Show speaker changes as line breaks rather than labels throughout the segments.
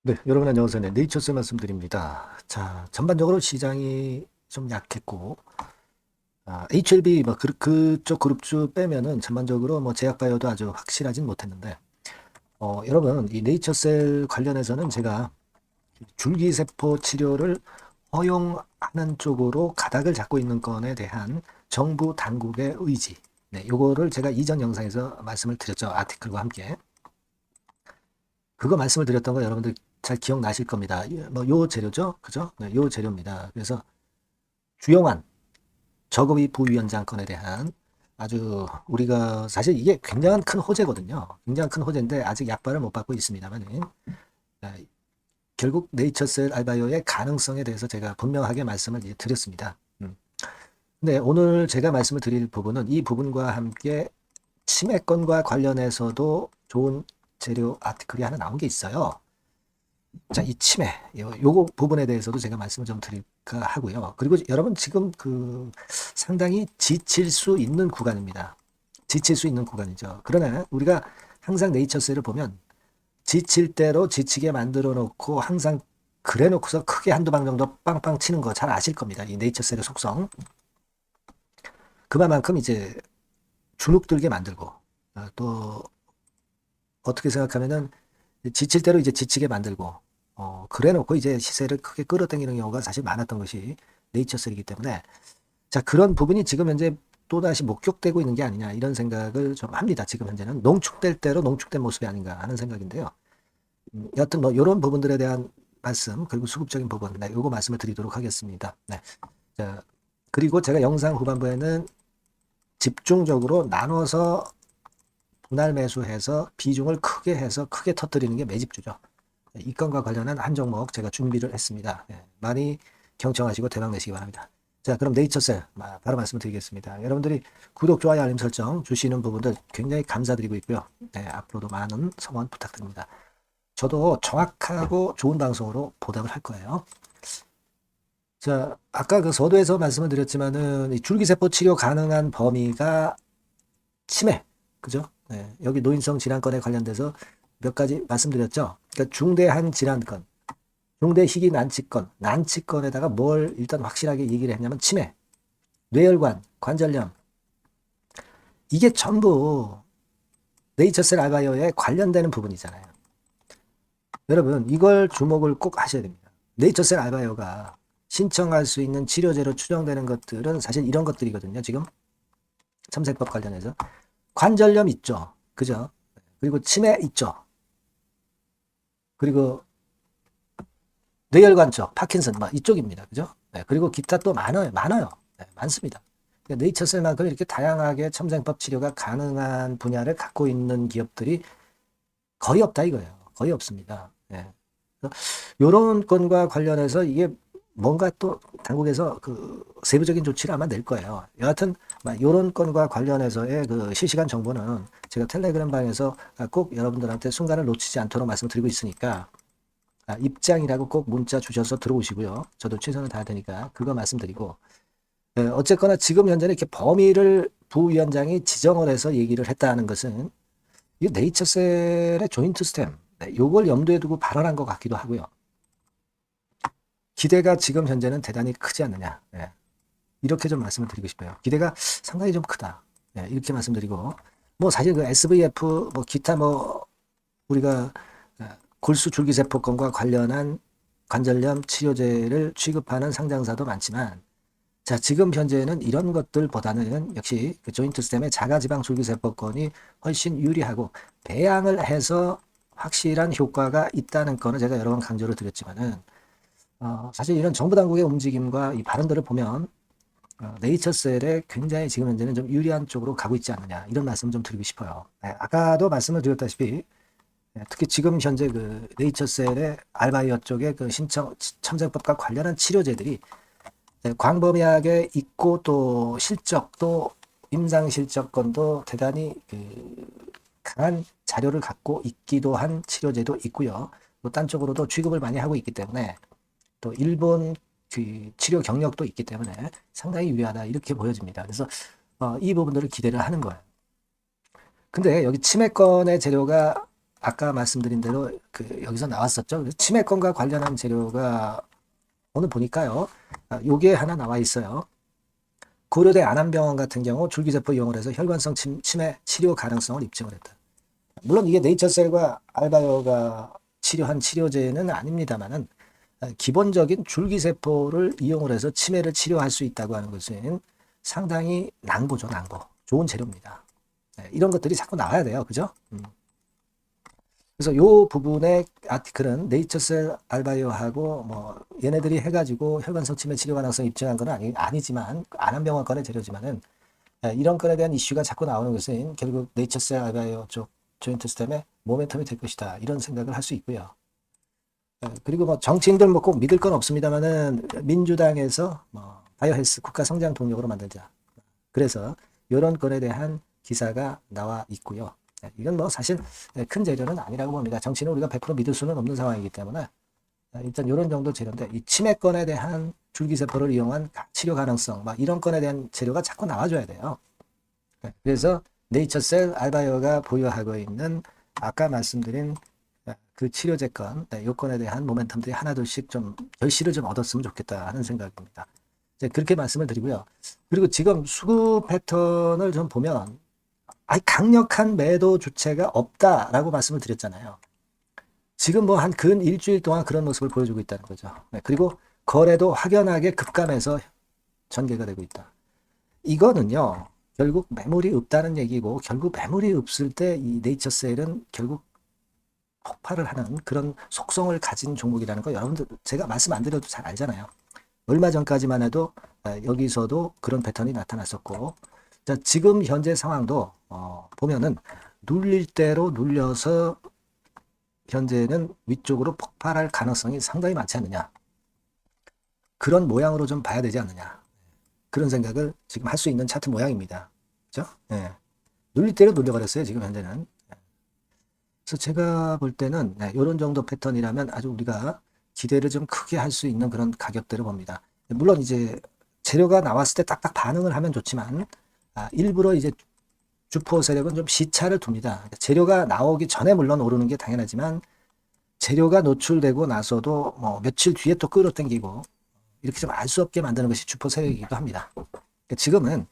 네, 여러분 안녕하세요. 네, 네이처스 말씀드립니다. 자, 전반적으로 시장이 좀 약했고, HLB 그쪽 그룹주 빼면은 전반적으로 뭐 제약바이오도 아주 확실하진 못했는데, 여러분 이 네이처셀 관련해서는 제가 줄기세포 치료를 허용하는 쪽으로 가닥을 잡고 있는 건에 대한 정부 당국의 의지, 네, 요거를 제가 이전 영상에서 말씀을 드렸죠. 아티클과 함께. 그거 말씀을 드렸던 거 여러분들 잘 기억나실 겁니다. 요 재료죠? 그죠? 네, 요 재료입니다. 그래서 주영환 저거위 부위원장 건에 대한 아주 우리가 사실 이게 굉장한 큰 호재거든요. 굉장한 큰 호재인데 아직 약발을 못 받고 있습니다만 결국 네이처셀 알바이오의 가능성에 대해서 제가 분명하게 말씀을 이제 드렸습니다. 근데 오늘 제가 말씀을 드릴 부분은 이 부분과 함께 치매건과 관련해서도 좋은 재료 아티클이 하나 나온 게 있어요. 자, 이 치매, 요거 부분에 대해서도 제가 말씀을 좀 드릴까 하고요. 그리고 여러분 지금 상당히 지칠 수 있는 구간입니다. 지칠 수 있는 구간이죠. 그러나 우리가 항상 네이처셀을 보면 지칠 대로 지치게 만들어 놓고 항상 그래 놓고서 크게 한두 방 정도 빵빵 치는 거 잘 아실 겁니다. 이 네이처셀의 속성. 그만큼 이제 주눅들게 만들고, 또 어떻게 생각하면은 지칠 대로 이제 지치게 만들고, 그래 놓고 이제 시세를 크게 끌어당기는 경우가 사실 많았던 것이 네이처셀이기 때문에, 자, 그런 부분이 지금 현재 또다시 목격되고 있는 게 아니냐, 이런 생각을 좀 합니다. 지금 현재는 농축될 대로 농축된 모습이 아닌가 하는 생각인데요. 여하튼 뭐, 이런 부분들에 대한 말씀, 그리고 수급적인 부분, 네, 요거 말씀을 드리도록 하겠습니다. 네. 자, 그리고 제가 영상 후반부에는 집중적으로 나눠서 분할 매수해서 비중을 크게 해서 크게 터뜨리는 게 매집주죠. 이 건과 관련한 한 종목 제가 준비를 했습니다. 많이 경청하시고 대박 내시기 바랍니다. 자, 그럼 네이처셀 바로 말씀드리겠습니다. 여러분들이 구독, 좋아요, 알림 설정 주시는 부분들 굉장히 감사드리고 있고요. 네, 앞으로도 많은 성원 부탁드립니다. 저도 정확하고 좋은 방송으로 보답을 할 거예요. 자, 아까 그 서두에서 말씀을 드렸지만은 이 줄기세포 치료 가능한 범위가 치매, 그죠? 네, 여기 노인성 질환건에 관련돼서 몇 가지 말씀드렸죠. 그러니까 중대한 질환건, 중대 희귀 난치건, 난치건에다가 뭘 일단 확실하게 얘기를 했냐면 치매, 뇌혈관, 관절염, 이게 전부 네이처셀 알바이오에 관련되는 부분이잖아요. 여러분 이걸 주목을 꼭 하셔야 됩니다. 네이처셀 알바이오가 신청할 수 있는 치료제로 추정되는 것들은 사실 이런 것들이거든요. 지금 참생법 관련해서 관절염 있죠. 그죠? 그리고 치매 있죠. 그리고 뇌혈관 쪽, 파킨슨 이쪽입니다. 그죠? 네, 그리고 기타 또 많아요. 네, 많습니다. 그러니까 네이처셀만큼 이렇게 다양하게 첨생법 치료가 가능한 분야를 갖고 있는 기업들이 거의 없다 이거예요. 거의 없습니다. 네. 이런 건과 관련해서 이게 뭔가 또 당국에서 그 세부적인 조치를 아마 낼 거예요. 여하튼 이런 건과 관련해서의 그 실시간 정보는 제가 텔레그램 방에서 꼭 여러분들한테 순간을 놓치지 않도록 말씀드리고 있으니까 입장이라고 꼭 문자 주셔서 들어오시고요. 저도 최선을 다할 테니까 그거 말씀드리고 어쨌거나 지금 현재는 이렇게 범위를 부위원장이 지정을 해서 얘기를 했다는 것은 이 네이처셀의 조인트 스템 요걸 염두에 두고 발언한 것 같기도 하고요. 기대가 지금 현재는 대단히 크지 않느냐. 이렇게 좀 말씀을 드리고 싶어요. 기대가 상당히 좀 크다. 이렇게 말씀드리고 뭐 사실 그 SVF 뭐 기타 뭐 우리가 골수 줄기세포건과 관련한 관절염 치료제를 취급하는 상장사도 많지만 자, 지금 현재는 이런 것들보다는 역시 그 조인트 스템의 자가지방 줄기세포건이 훨씬 유리하고 배양을 해서 확실한 효과가 있다는 거는 제가 여러 번 강조를 드렸지만은 사실 이런 정부 당국의 움직임과 이 발언들을 보면 네이처셀에 굉장히 지금 현재는 좀 유리한 쪽으로 가고 있지 않느냐 이런 말씀 좀 드리고 싶어요. 아까도 말씀을 드렸다시피 특히 지금 현재 그 네이처셀의 알바이오 쪽의 그 첨생법과 관련한 치료제들이 광범위하게 있고 또 실적도 임상 실적건도 대단히 그 강한 자료를 갖고 있기도 한 치료제도 있고요. 또 딴 쪽으로도 취급을 많이 하고 있기 때문에 또 일본 그 치료 경력도 있기 때문에 상당히 유리하다 이렇게 보여집니다. 그래서 이 부분들을 기대를 하는 거예요. 근데 여기 치매권의 재료가 아까 말씀드린 대로 여기서 나왔었죠. 치매권과 관련한 재료가 오늘 보니까요. 요게 하나 나와 있어요. 고려대 안암병원 같은 경우 줄기세포 이용을 해서 혈관성 치매 치료 가능성을 입증을 했다. 물론 이게 네이처셀과 알바이오가 치료한 치료제는 아닙니다만은 기본적인 줄기세포를 이용을 해서 치매를 치료할 수 있다고 하는 것은 상당히 낭보죠, 낭보. 좋은 재료입니다. 이런 것들이 자꾸 나와야 돼요. 그죠? 그래서 요 부분의 아티클은 네이처셀 알바이오하고 뭐 얘네들이 해가지고 혈관성 치매 치료 가능성 입증한 건 아니지만 안암병원 건의 재료지만은 이런 건에 대한 이슈가 자꾸 나오는 것은 결국 네이처셀 알바이오 쪽 조인트 스템의 모멘텀이 될 것이다. 이런 생각을 할 수 있고요. 그리고 뭐 정치인들 뭐 꼭 믿을 건 없습니다만은 민주당에서 뭐 바이오헬스 국가 성장 동력으로 만들자. 그래서 이런 건에 대한 기사가 나와 있고요. 이건 뭐 사실 큰 재료는 아니라고 봅니다. 정치는 우리가 100% 믿을 수는 없는 상황이기 때문에 일단 이런 정도 재료인데 이 치매권에 대한 줄기세포를 이용한 치료 가능성 막 이런 건에 대한 재료가 자꾸 나와줘야 돼요. 그래서 네이처셀 알바이오가 보유하고 있는 아까 말씀드린 그 치료제 건, 요건에 대한 모멘텀들이 하나둘씩 좀 결실을 좀 얻었으면 좋겠다 하는 생각입니다. 그렇게 말씀을 드리고요. 그리고 지금 수급 패턴을 좀 보면 강력한 매도 주체가 없다라고 말씀을 드렸잖아요. 지금 뭐 한 근 일주일 동안 그런 모습을 보여주고 있다는 거죠. 그리고 거래도 확연하게 급감해서 전개가 되고 있다. 이거는요, 결국 매물이 없다는 얘기고, 결국 매물이 없을 때 이 네이처셀은 결국 폭발을 하는 그런 속성을 가진 종목이라는 거 여러분들 제가 말씀 안 드려도 잘 알잖아요. 얼마 전까지만 해도 여기서도 그런 패턴이 나타났었고, 자, 지금 현재 상황도 보면은 눌릴 대로 눌려서 현재는 위쪽으로 폭발할 가능성이 상당히 많지 않느냐. 그런 모양으로 좀 봐야 되지 않느냐. 그런 생각을 지금 할 수 있는 차트 모양입니다. 그죠? 네. 눌릴 대로 눌려버렸어요. 지금 현재는. 그래서 제가 볼 때는 이런 정도 패턴이라면 아주 우리가 기대를 좀 크게 할 수 있는 그런 가격대를 봅니다. 물론 이제 재료가 나왔을 때 딱딱 반응을 하면 좋지만 일부러 이제 주포 세력은 좀 시차를 둡니다. 재료가 나오기 전에 물론 오르는 게 당연하지만 재료가 노출되고 나서도 뭐 며칠 뒤에 또 끌어당기고 이렇게 좀 알 수 없게 만드는 것이 주포 세력이기도 합니다. 지금은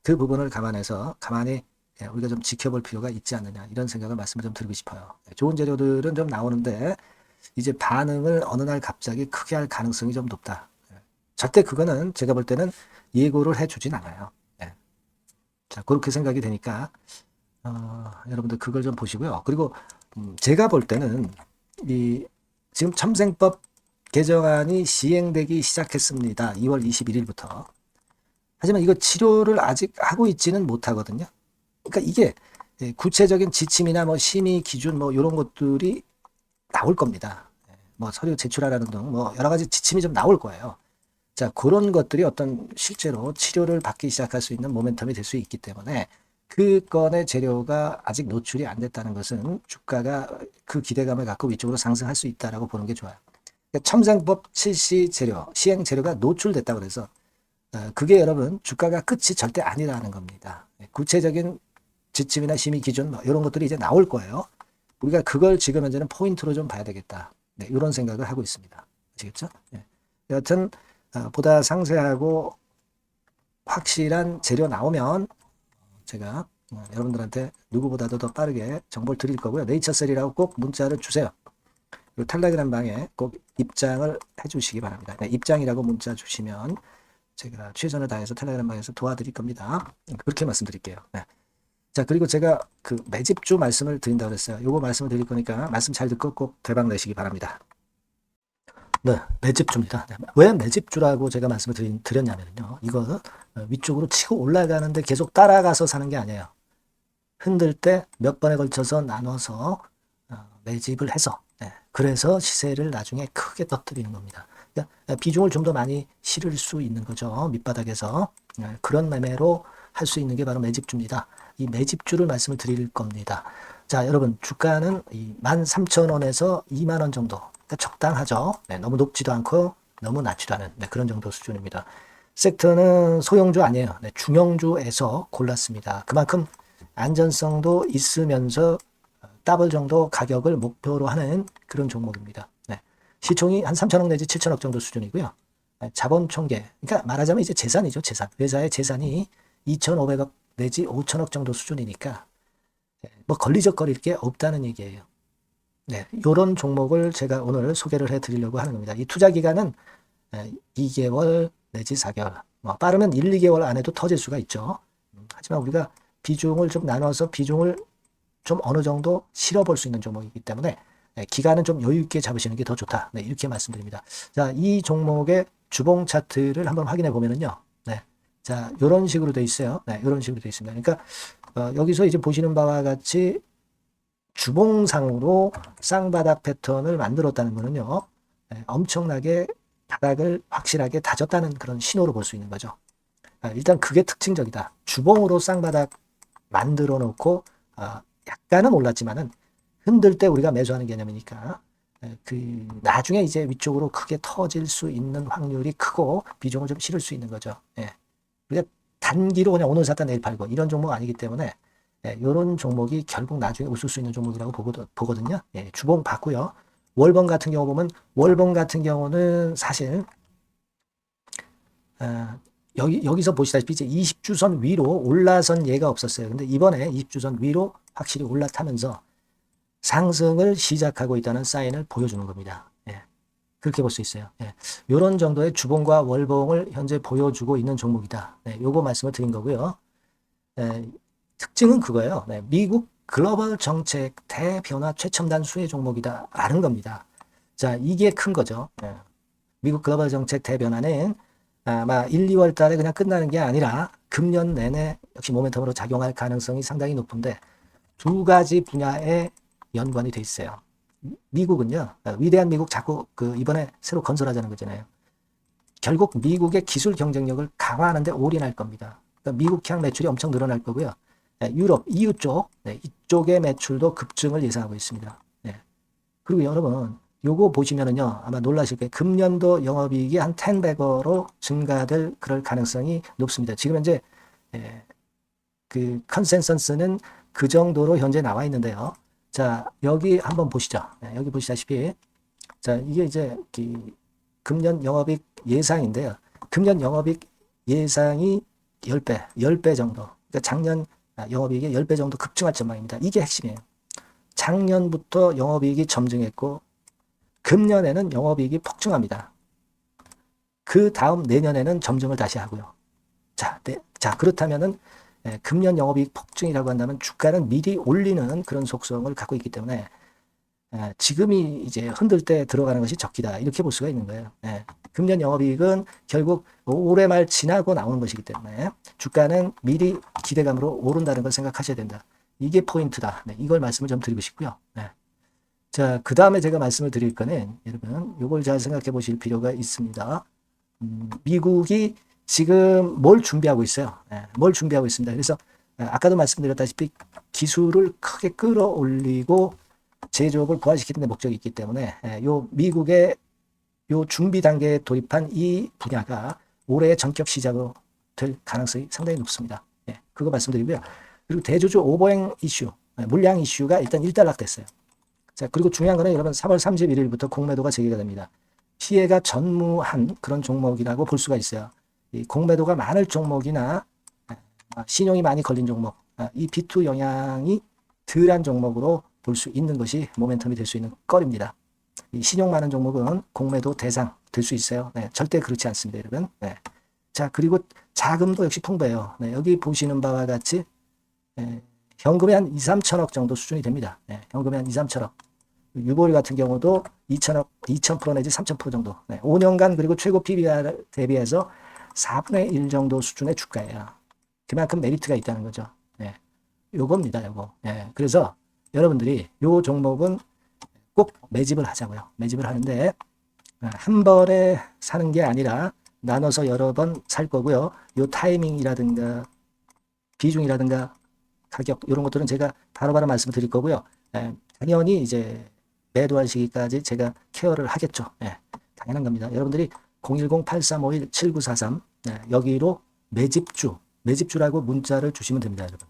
그 부분을 감안해서 가만히 우리가 좀 지켜볼 필요가 있지 않느냐 이런 생각을 말씀을 좀 드리고 싶어요. 좋은 재료들은 좀 나오는데 이제 반응을 어느 날 갑자기 크게 할 가능성이 좀 높다. 절대 그거는 제가 볼 때는 예고를 해주진 않아요. 자, 그렇게 생각이 되니까 여러분들 그걸 좀 보시고요. 그리고 제가 볼 때는 이 지금 첨생법 개정안이 시행되기 시작했습니다. 2월 21일부터. 하지만 이거 치료를 아직 하고 있지는 못하거든요. 그러니까 이게 구체적인 지침이나 뭐 심의 기준 뭐 이런 것들이 나올 겁니다. 뭐 서류 제출하라는 등 뭐 여러 가지 지침이 좀 나올 거예요. 자, 그런 것들이 어떤 실제로 치료를 받기 시작할 수 있는 모멘텀이 될 수 있기 때문에 그 건의 재료가 아직 노출이 안 됐다는 것은 주가가 그 기대감을 갖고 위쪽으로 상승할 수 있다라고 보는 게 좋아요. 그러니까 첨생법 실시 재료, 시행 재료가 노출됐다고 그래서 그게 여러분 주가가 끝이 절대 아니라는 겁니다. 구체적인 지침이나 심의 기준 뭐 이런 것들이 이제 나올 거예요. 우리가 그걸 지금 현재는 포인트로 좀 봐야 되겠다. 네, 이런 생각을 하고 있습니다. 아시겠죠? 네. 여하튼 보다 상세하고 확실한 재료 나오면 제가 여러분들한테 누구보다도 더 빠르게 정보를 드릴 거고요. 네이처셀이라고 꼭 문자를 주세요. 그리고 텔레그램 방에 꼭 입장을 해주시기 바랍니다. 네, 입장이라고 문자 주시면 제가 최선을 다해서 텔레그램 방에서 도와드릴 겁니다. 그렇게 말씀드릴게요. 네. 자, 그리고 제가 그 매집주 말씀을 드린다고 그랬어요. 요거 말씀을 드릴 거니까 말씀 잘 듣고 꼭 대박 내시기 바랍니다. 네, 매집주입니다. 왜 매집주라고 제가 말씀을 드렸냐면요. 이거 위쪽으로 치고 올라가는데 계속 따라가서 사는 게 아니에요. 흔들 때 몇 번에 걸쳐서 나눠서 매집을 해서 그래서 시세를 나중에 크게 터뜨리는 겁니다. 그러니까 비중을 좀 더 많이 실을 수 있는 거죠. 밑바닥에서 그런 매매로 할 수 있는 게 바로 매집주입니다. 이 매집주를 말씀을 드릴 겁니다. 자, 여러분 주가는 13,000원에서 2만원 정도 그러니까 적당하죠. 너무 높지도 않고 너무 낮지도 않은 그런 정도 수준입니다. 섹터는 소형주 아니에요. 중형주에서 골랐습니다. 그만큼 안전성도 있으면서 더블 정도 가격을 목표로 하는 그런 종목입니다. 네. 시총이 한 3천억 내지 7천억 정도 수준이고요. 네. 자본 총계, 그러니까 말하자면 이제 재산이죠, 재산. 회사의 재산이 2,500억 내지 5천억 정도 수준이니까 뭐 걸리적거릴 게 없다는 얘기예요. 네, 이런 종목을 제가 오늘 소개를 해드리려고 하는 겁니다. 이 투자 기간은 2개월 내지 4개월, 뭐 빠르면 1, 2개월 안에도 터질 수가 있죠. 하지만 우리가 비중을 좀 나눠서 비중을 좀 어느 정도 실어볼 수 있는 종목이기 때문에 기간은 좀 여유 있게 잡으시는 게 더 좋다. 네, 이렇게 말씀드립니다. 자, 이 종목의 주봉 차트를 한번 확인해 보면은요. 네, 자, 이런 식으로 돼 있어요. 네, 이런 식으로 돼 있습니다. 그러니까 여기서 이제 보시는 바와 같이 주봉상으로 쌍바닥 패턴을 만들었다는 거는요. 네, 엄청나게 바닥을 확실하게 다졌다는 그런 신호로 볼 수 있는 거죠. 일단 그게 특징적이다. 주봉으로 쌍바닥 만들어 놓고 약간은 올랐지만은 흔들 때 우리가 매수하는 개념이니까 그 나중에 이제 위쪽으로 크게 터질 수 있는 확률이 크고 비중을 좀 실을 수 있는 거죠. 예. 우리가 단기로 그냥 오늘 샀다 내일 팔고 이런 종목 아니기 때문에 이런 종목이 결국 나중에 웃을 수 있는 종목이라고 보거든요. 예, 주봉 봤고요. 월봉 같은 경우 보면 월봉 같은 경우는 사실 여기서 보시다시피 이제 20주선 위로 올라선 예가 없었어요. 근데 이번에 20주선 위로 확실히 올라타면서 상승을 시작하고 있다는 사인을 보여주는 겁니다. 예, 그렇게 볼 수 있어요. 예, 이런 정도의 주봉과 월봉을 현재 보여주고 있는 종목이다. 네, 요거 말씀을 드린 거고요. 특징은 그거예요. 네, 미국 글로벌 정책 대변화 최첨단 수혜 종목이다 라는 겁니다. 자, 이게 큰 거죠. 네. 미국 글로벌 정책 대변화는 아마 1, 2월 달에 그냥 끝나는 게 아니라 금년 내내 역시 모멘텀으로 작용할 가능성이 상당히 높은데 두 가지 분야에 연관이 돼 있어요. 미국은요, 위대한 미국 자꾸 이번에 새로 건설하자는 거잖아요. 결국 미국의 기술 경쟁력을 강화하는 데 올인할 겁니다. 그러니까 미국향 매출이 엄청 늘어날 거고요. 유럽, EU 쪽, 이쪽의 매출도 급증을 예상하고 있습니다. 그리고 여러분, 요거 보시면은요, 아마 놀라실 거예요. 금년도 영업이익이 한 10배로 증가될 그럴 가능성이 높습니다. 지금 현재, 그 컨센서스는 그 정도로 현재 나와 있는데요. 자, 여기 한번 보시죠. 여기 보시다시피, 자, 이게 이제 금년 영업이익 예상인데요. 금년 영업이익 예상이 10배 정도. 그러니까 작년 영업이익이 10배 정도 급증할 전망입니다. 이게 핵심이에요. 작년부터 영업이익이 점증했고 금년에는 영업이익이 폭증합니다. 그 다음 내년에는 점증을 다시 하고요. 자, 그렇다면은 금년 영업이익 폭증이라고 한다면 주가는 미리 올리는 그런 속성을 갖고 있기 때문에 지금이 이제 흔들 때 들어가는 것이 적기다. 이렇게 볼 수가 있는 거예요. 금년 영업이익은 결국 올해 말 지나고 나오는 것이기 때문에 주가는 미리 기대감으로 오른다는 걸 생각하셔야 된다. 이게 포인트다. 이걸 말씀을 좀 드리고 싶고요. 자, 그 다음에 제가 말씀을 드릴 거는 여러분 이걸 잘 생각해 보실 필요가 있습니다. 미국이 지금 뭘 준비하고 있어요. 뭘 준비하고 있습니다. 그래서 아까도 말씀드렸다시피 기술을 크게 끌어올리고 제조업을 부활시키는 데 목적이 있기 때문에 요 미국의 요 준비 단계에 돌입한 이 분야가 올해 전격 시작으로 될 가능성이 상당히 높습니다. 그거 말씀드리고요. 그리고 대주주 오버행 이슈, 물량 이슈가 일단 일단락됐어요. 자, 그리고 중요한 거는 여러분 3월 31일부터 공매도가 재개가 됩니다. 피해가 전무한 그런 종목이라고 볼 수가 있어요. 이 공매도가 많을 종목이나 신용이 많이 걸린 종목, 이 B2 영향이 덜한 종목으로 볼 수 있는 것이 모멘텀이 될 수 있는 거리입니다. 이 신용 많은 종목은 공매도 대상 될 수 있어요. 절대 그렇지 않습니다, 여러분. 자, 그리고 자금도 역시 풍부해요. 여기 보시는 바와 같이 현금이 한 2, 3천억 정도 수준이 됩니다. 현금이 한 2, 3천억. 유보리 같은 경우도 2천억, 2,000% 내지 3,000% 정도. 5년간 그리고 최고 PBR 대비해서 4분의 1 정도 수준의 주가예요. 그만큼 메리트가 있다는 거죠. 요겁니다, 요거. 그래서 여러분들이 요 종목은 꼭 매집을 하자고요. 매집을 하는데 한 번에 사는 게 아니라 나눠서 여러 번 살 거고요. 요 타이밍이라든가 비중이라든가 가격 이런 것들은 제가 바로바로 말씀을 드릴 거고요. 당연히 이제 매도할 시기까지 제가 케어를 하겠죠. 당연한 겁니다. 여러분들이 010-8351-7943 여기로 매집주라고 문자를 주시면 됩니다, 여러분.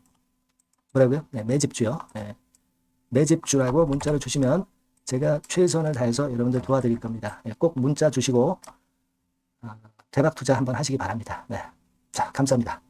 뭐라고요? 매집주요. 매집주라고 문자를 주시면 제가 최선을 다해서 여러분들 도와드릴 겁니다. 예, 꼭 문자 주시고 대박 투자 한번 하시기 바랍니다. 네. 자, 감사합니다.